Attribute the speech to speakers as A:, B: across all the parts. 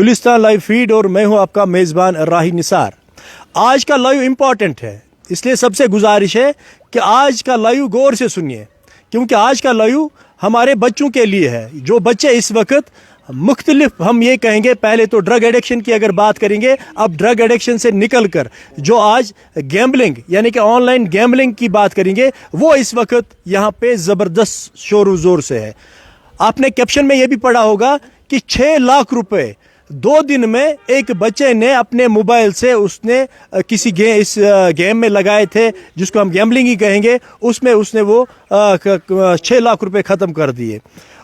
A: Gulistan live feed और मैं हूं आपका मेज़बान राही निसार। आज का लाइव इम्पॉर्टेंट है, इसलिए सबसे गुजारिश है कि आज का लाइव गौर से सुनिए, क्योंकि आज का लाइव हमारे बच्चों के लिए है। जो बच्चे इस वक्त मुख्तलिफ, हम ये कहेंगे, पहले तो ड्रग एडिक्शन की अगर बात करेंगे, अब ड्रग एडिक्शन से निकल कर जो आज गैम्बलिंग यानी कि ऑनलाइन गैम्बलिंग की बात करेंगे, वो इस वक्त यहाँ पे ज़बरदस्त शोर ज़ोर से है। आपने कैप्शन में ये भी पढ़ा होगा कि 6 लाख रुपए 2 दिन में एक बच्चे ने अपने मोबाइल से उसने किसी इस गेम में लगाए थे, जिसको हम गैम्बलिंग ही कहेंगे, उसमें उसने वो 6 लाख रुपए ख़त्म कर दिए।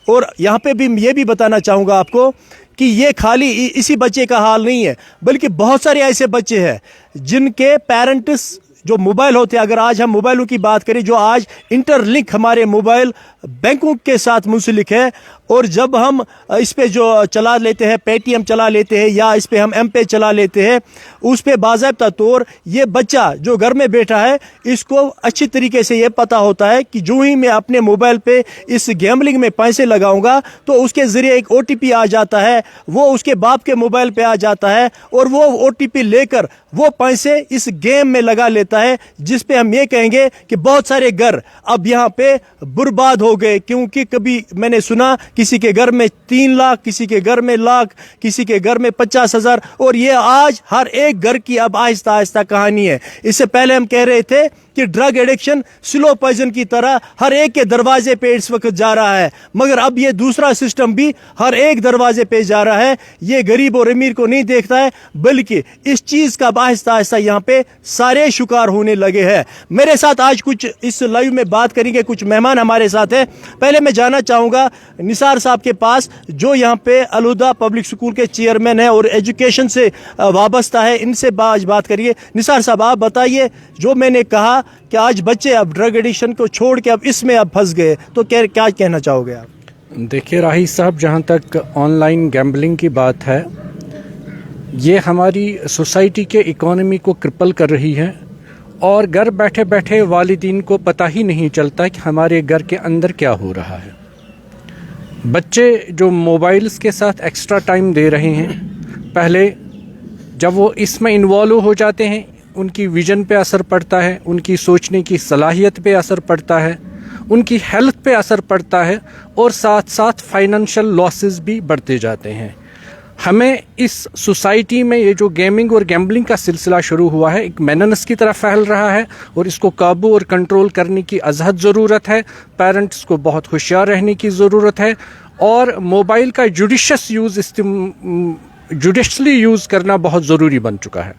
A: और यहाँ पे भी ये भी बताना चाहूँगा आपको कि ये खाली इसी बच्चे का हाल नहीं है, बल्कि बहुत सारे ऐसे बच्चे हैं जिनके पेरेंट्स जो मोबाइल होते हैं, अगर आज हम मोबाइलों की बात करें, जो आज इंटरलिंक हमारे मोबाइल बैंकों के साथ मुंसलिक है, और जब हम इस पे जो चला लेते हैं, पेटीएम चला लेते हैं या इस पे हम एम पे चला लेते हैं, उस पे बाज़ाब्ता तौर ये बच्चा जो घर में बैठा है, इसको अच्छी तरीके से ये पता होता है कि जो ही मैं अपने मोबाइल पे इस गैम्बलिंग में पैसे लगाऊंगा तो उसके ज़रिए एक OTP आ जाता है, वो उसके बाप के मोबाइल पे आ जाता है और वो OTP लेकर वो पैसे इस गेम में लगा लेता है, जिस पे हम ये कहेंगे कि बहुत सारे घर अब यहाँ पे बर्बाद हो गए। क्योंकि कभी मैंने सुना किसी के घर में 3 लाख, किसी के घर में लाख, किसी के घर में 50,000, और ये आज हर एक घर की अब आहिस्ता आहिस्ता कहानी है। इससे पहले हम कह रहे थे कि ड्रग एडिक्शन स्लो पॉइजन की तरह हर एक के दरवाजे पे इस वक्त जा रहा है, मगर अब ये दूसरा सिस्टम भी हर एक दरवाजे पे जा रहा है। ये गरीब और अमीर को नहीं देखता है, बल्कि इस चीज़ का आहिस्ता आहिस्ता यहाँ पे सारे शिकार होने लगे हैं। मेरे साथ आज कुछ इस लाइव में बात करेंगे, कुछ मेहमान हमारे साथ हैं। पहले मैं जाना चाहूँगा निसार साहब के पास, जो यहाँ पे अलहुदा पब्लिक स्कूल के चेयरमैन है और एजुकेशन से वाबस्ता है। इनसे आज बात करिए। निसार साहब, आप बताइए, जो मैंने कहा कि आज बच्चे अब ड्रग एडिक्शन को छोड़ के अब इसमें अब फंस गए, तो क्या कहना चाहोगे आप?
B: देखिए राही साहब, जहाँ तक ऑनलाइन गैम्बलिंग की बात है, ये हमारी सोसाइटी के इकोनॉमी को क्रिपल कर रही है, और घर बैठे बैठे वालिदीन को पता ही नहीं चलता कि हमारे घर के अंदर क्या हो रहा है। बच्चे जो मोबाइल्स के साथ एक्स्ट्रा टाइम दे रहे हैं, पहले जब वो इसमें इन्वॉल्व हो जाते हैं, उनकी विजन पे असर पड़ता है, उनकी सोचने की सलाहियत पे असर पड़ता है, उनकी हेल्थ पे असर पड़ता है, और साथ साथ फाइनेंशियल लॉसेस भी बढ़ते जाते हैं। हमें इस सोसाइटी में ये जो गेमिंग और गैम्बलिंग का सिलसिला शुरू हुआ है, एक मेनस की तरफ फैल रहा है, और इसको काबू और कंट्रोल करने की अज़हद ज़रूरत है। पेरेंट्स को बहुत होशियार रहने की ज़रूरत है, और मोबाइल का जुडिशली यूज़ करना बहुत ज़रूरी बन चुका है।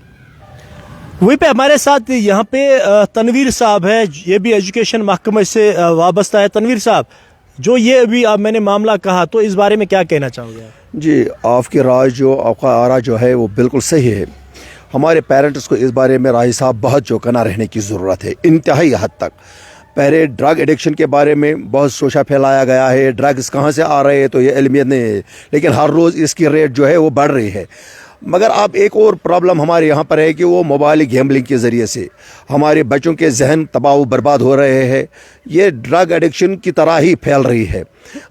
A: वहीं पे हमारे साथ यहाँ पे तनवीर साहब है, ये भी एजुकेशन महकमे से वाबस्ता है। तनवीर साहब, जो ये अभी आप मैंने मामला कहा, तो इस बारे में क्या कहना चाहोगे आप?
C: जी, आपकी राय जो आपका आरा जो है वो बिल्कुल सही है। हमारे पेरेंट्स को इस बारे में राही साहब बहुत चौकन्ना रहने की ज़रूरत है, इंतहाई हद तक। पहले ड्रग एडिक्शन के बारे में बहुत सोचा फैलाया गया है, ड्रग्स कहाँ से आ रहे हैं तो ये इल्मियत नहीं है, लेकिन हर रोज़ इसकी रेट जो है वो बढ़ रही है। मगर अब एक और प्रॉब्लम हमारे यहाँ पर है कि वो मोबाइल गैम्बलिंग के ज़रिए से हमारे बच्चों के जहन तबाह बर्बाद हो रहे हैं। ये ड्रग एडिक्शन की तरह ही फैल रही है,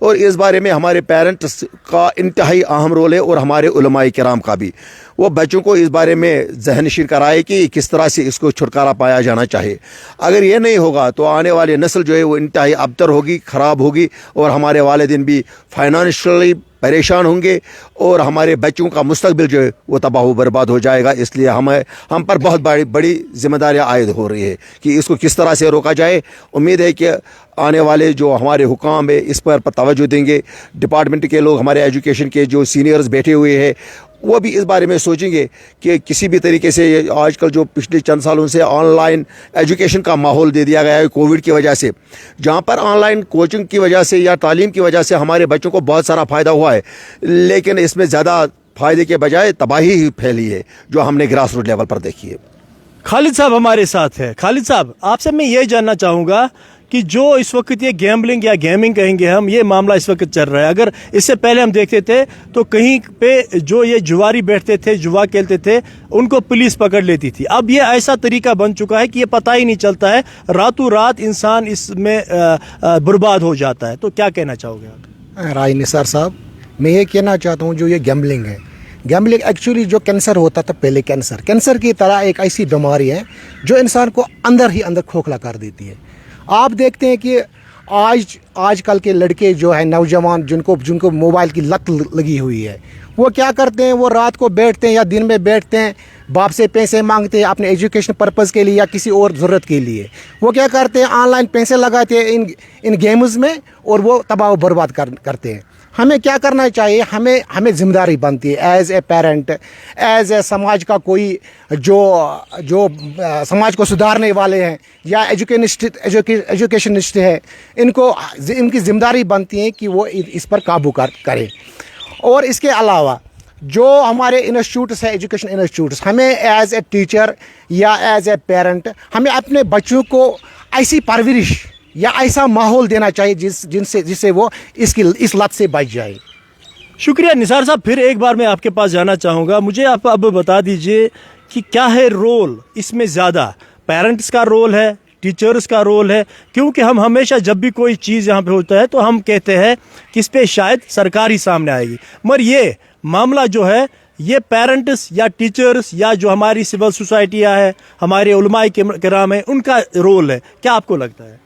C: और इस बारे में हमारे पेरेंट्स का इंतहाई अहम रोल है, और हमारे उलमाए किराम का भी। वो बच्चों को इस बारे में ज़हनशीर कराए कि किस तरह से इसको छुटकारा पाया जाना चाहिए। अगर ये नहीं होगा तो आने वाली नस्ल जो है वो इंतहाई अबतर होगी, ख़राब होगी, और हमारे वालिदैन भी फाइनेंशियली परेशान होंगे, और हमारे बच्चों का मुस्तकबिल जो है वो तबाह बर्बाद हो जाएगा। इसलिए हम पर बहुत बड़ी जिम्मेदारियाँ आयद हो रही है कि इसको किस तरह से रोका जाए। उम्मीद है कि आने वाले जो हमारे हुकाम है इस पर तवज्जो देंगे। डिपार्टमेंट के लोग, हमारे एजुकेशन के जो सीनियर्स बैठे हुए हैं, वो भी इस बारे में सोचेंगे कि किसी भी तरीके से आजकल जो पिछले चंद सालों से ऑनलाइन एजुकेशन का माहौल दे दिया गया है कोविड की वजह से, जहाँ पर ऑनलाइन कोचिंग की वजह से या तालीम की वजह से हमारे बच्चों को बहुत सारा फ़ायदा हुआ है, लेकिन इसमें ज़्यादा फ़ायदे के बजाय तबाही ही फैली है, जो हमने ग्रास रूट लेवल पर देखी है।
A: खालिद साहब हमारे साथ है। खालिद साहब, आपसे मैं ये जानना चाहूँगा कि जो इस वक्त ये गैम्बलिंग या गेमिंग कहेंगे हम, ये मामला इस वक्त चल रहा है। अगर इससे पहले हम देखते थे तो कहीं पे जो ये जुआरी बैठते थे, जुआ खेलते थे, उनको पुलिस पकड़ लेती थी। अब ये ऐसा तरीका बन चुका है कि ये पता ही नहीं चलता है, रातों रात इंसान इसमें बर्बाद हो जाता है। तो क्या कहना चाहोगे आप?
D: राय निसार साहब, मैं ये कहना चाहता हूँ, जो ये गैम्बलिंग है, गैम्बलिंग एक्चुअली जो कैंसर होता था पहले, कैंसर की तरह एक ऐसी बीमारी है जो इंसान को अंदर ही अंदर खोखला कर देती है। आप देखते हैं कि आजकल के लड़के जो है नौजवान जिनको मोबाइल की लत लगी हुई है, वो क्या करते हैं, वो रात को बैठते हैं या दिन में बैठते हैं, बाप से पैसे मांगते हैं अपने एजुकेशन पर्पज़ के लिए या किसी और ज़रूरत के लिए। वो क्या करते हैं, ऑनलाइन पैसे लगाते हैं इन गेम्स में और वो तबाह बर्बाद करते हैं। हमें क्या करना चाहिए, हमें जिम्मेदारी बनती है as a parent, as a समाज का कोई जो समाज को सुधारने वाले हैं या एजुकेशनिस्ट है, इनकी जिम्मेदारी बनती है कि वो इस पर काबू करें। और इसके अलावा जो हमारे इंस्टीट्यूट्स है, एजुकेशन इंस्टीट्यूट्स, हमें एज ए टीचर या एज ए पेरेंट हमें अपने बच्चों को ऐसी परवरिश या ऐसा माहौल देना चाहिए जिससे वो इस लत से बच जाए।
A: शुक्रिया निसार साहब, फिर एक बार मैं आपके पास जाना चाहूँगा। मुझे आप अब बता दीजिए कि क्या है रोल इसमें, ज़्यादा पेरेंट्स का रोल है, टीचर्स का रोल है? क्योंकि हम हमेशा जब भी कोई चीज़ यहाँ पे होता है तो हम कहते हैं कि इस पे शायद सरकार ही सामने आएगी, मगर ये मामला जो है ये पेरेंट्स या टीचर्स या जो हमारी सिविल सोसाइटियाँ है, हमारे उलमाए किराम है, उनका रोल है। क्या आपको लगता है?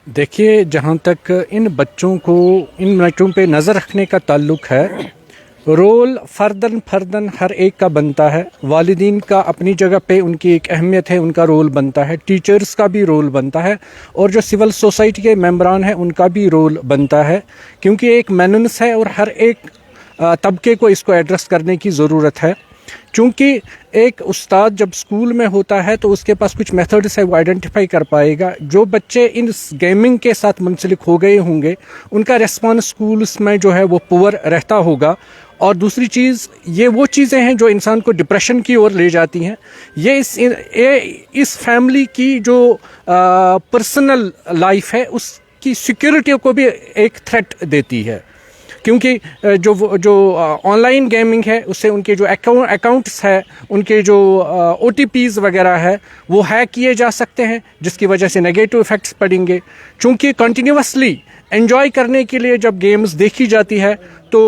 B: देखिए, जहाँ तक इन बच्चों पे नज़र रखने का ताल्लुक है, रोल फर्दन हर एक का बनता है। वालिदीन का अपनी जगह पे उनकी एक अहमियत है, उनका रोल बनता है, टीचर्स का भी रोल बनता है, और जो सिविल सोसाइटी के मेंबरान हैं उनका भी रोल बनता है, क्योंकि एक मेनूंस है और हर एक तबके को इसको एड्रेस करने की ज़रूरत है। चूँकि एक उस्ताद जब स्कूल में होता है तो उसके पास कुछ मेथड्स है, वो आइडेंटिफाई कर पाएगा। जो बच्चे इन गेमिंग के साथ मुंसलिक हो गए होंगे उनका रिस्पॉन्स स्कूल्स में जो है वो पुअर रहता होगा। और दूसरी चीज़, ये वो चीज़ें हैं जो इंसान को डिप्रेशन की ओर ले जाती हैं। ये इस फैमिली की जो पर्सनल लाइफ है उसकी सिक्योरिटी को भी एक थ्रेट देती है, क्योंकि जो ऑनलाइन गेमिंग है उससे उनके जो अकाउंट्स है, उनके जो OTPs वगैरह है वो हैक किए जा सकते हैं, जिसकी वजह से नेगेटिव इफ़ेक्ट्स पड़ेंगे। चूँकि कंटिन्यूसली एंजॉय करने के लिए जब गेम्स देखी जाती है तो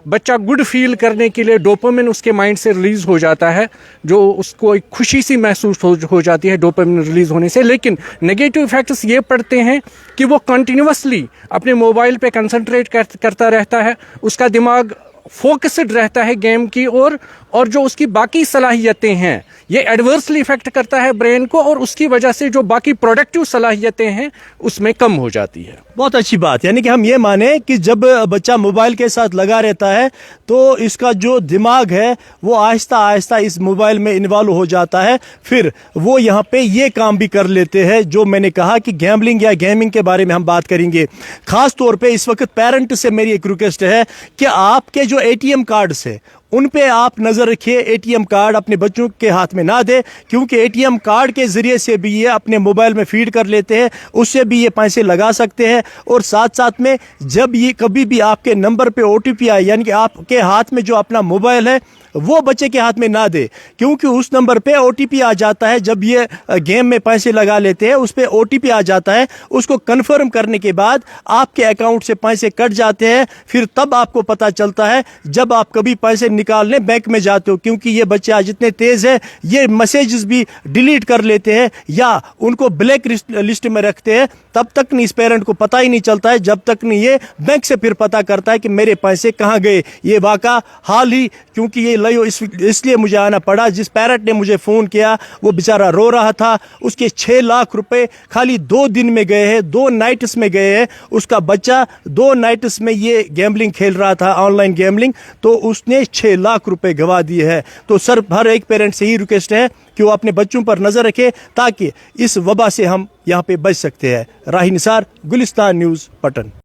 B: बच्चा गुड फील करने के लिए डोपामिन उसके माइंड से रिलीज़ हो जाता है, जो उसको एक खुशी सी महसूस हो जाती है डोपामिन रिलीज़ होने से। लेकिन नेगेटिव इफ़ेक्ट्स ये पड़ते हैं कि वो कंटिन्यूसली अपने मोबाइल पे कंसंट्रेट करता रहता है, उसका दिमाग फोकस्ड रहता है गेम की ओर, और जो उसकी बाकी सलाहियतें हैं ये एडवर्सली इफेक्ट करता है ब्रेन को, और उसकी वजह से जो बाकी प्रोडक्टिव सलाहियतें हैं उसमें कम हो जाती है।
A: बहुत अच्छी बात, यानी कि हम ये माने कि जब बच्चा मोबाइल के साथ लगा रहता है तो इसका जो दिमाग है वो आहिस्ता आहिस्ता इस मोबाइल में इन्वॉल्व हो जाता है, फिर वो यहाँ पे ये काम भी कर लेते हैं जो मैंने कहा कि गैम्बलिंग या गेमिंग के बारे में हम बात करेंगे। खास तौर पे इस वक्त पेरेंट से मेरी एक रिक्वेस्ट है कि आपके जो ATM कार्ड्स है उन पे आप नज़र रखिए। ATM कार्ड अपने बच्चों के हाथ में ना दे, क्योंकि ATM कार्ड के ज़रिए से भी ये अपने मोबाइल में फीड कर लेते हैं, उससे भी ये पैसे लगा सकते हैं। और साथ साथ में जब ये कभी भी आपके नंबर पे OTP आए, यानी कि आपके हाथ में जो अपना मोबाइल है वो बच्चे के हाथ में ना दे, क्योंकि उस नंबर पे OTP आ जाता है। जब ये गेम में पैसे लगा लेते हैं उस पे OTP आ जाता है, उसको कन्फर्म करने के बाद आपके अकाउंट से पैसे कट जाते हैं। फिर तब आपको पता चलता है जब आप कभी पैसे निकालने बैंक में जाते हो, क्योंकि ये बच्चे आज इतने तेज़ है, ये मैसेजेस भी डिलीट कर लेते हैं या उनको ब्लैक लिस्ट में रखते हैं। तब तक नहीं इस पेरेंट को पता ही नहीं चलता है जब तक नहीं ये बैंक से फिर पता करता है कि मेरे पैसे कहाँ गए। ये वाक़ा हाल ही, क्योंकि ये लाइव इसलिए मुझे आना पड़ा, जिस पेरेंट ने मुझे फ़ोन किया वो बेचारा रो रहा था, उसके 6 लाख रुपए खाली 2 दिन में गए हैं, 2 नाइट्स में गए हैं। उसका बच्चा 2 नाइट्स में ये गैम्बलिंग खेल रहा था, ऑनलाइन गैम्बलिंग, तो उसने 6 लाख रुपए गवा दिए हैं। तो सर, हर एक पेरेंट से ही रिक्वेस्ट है कि वो अपने बच्चों पर नज़र रखे ताकि इस वबा से हम यहाँ पे बच सकते हैं। राही निसार, गुलिस्तान न्यूज़, पटन।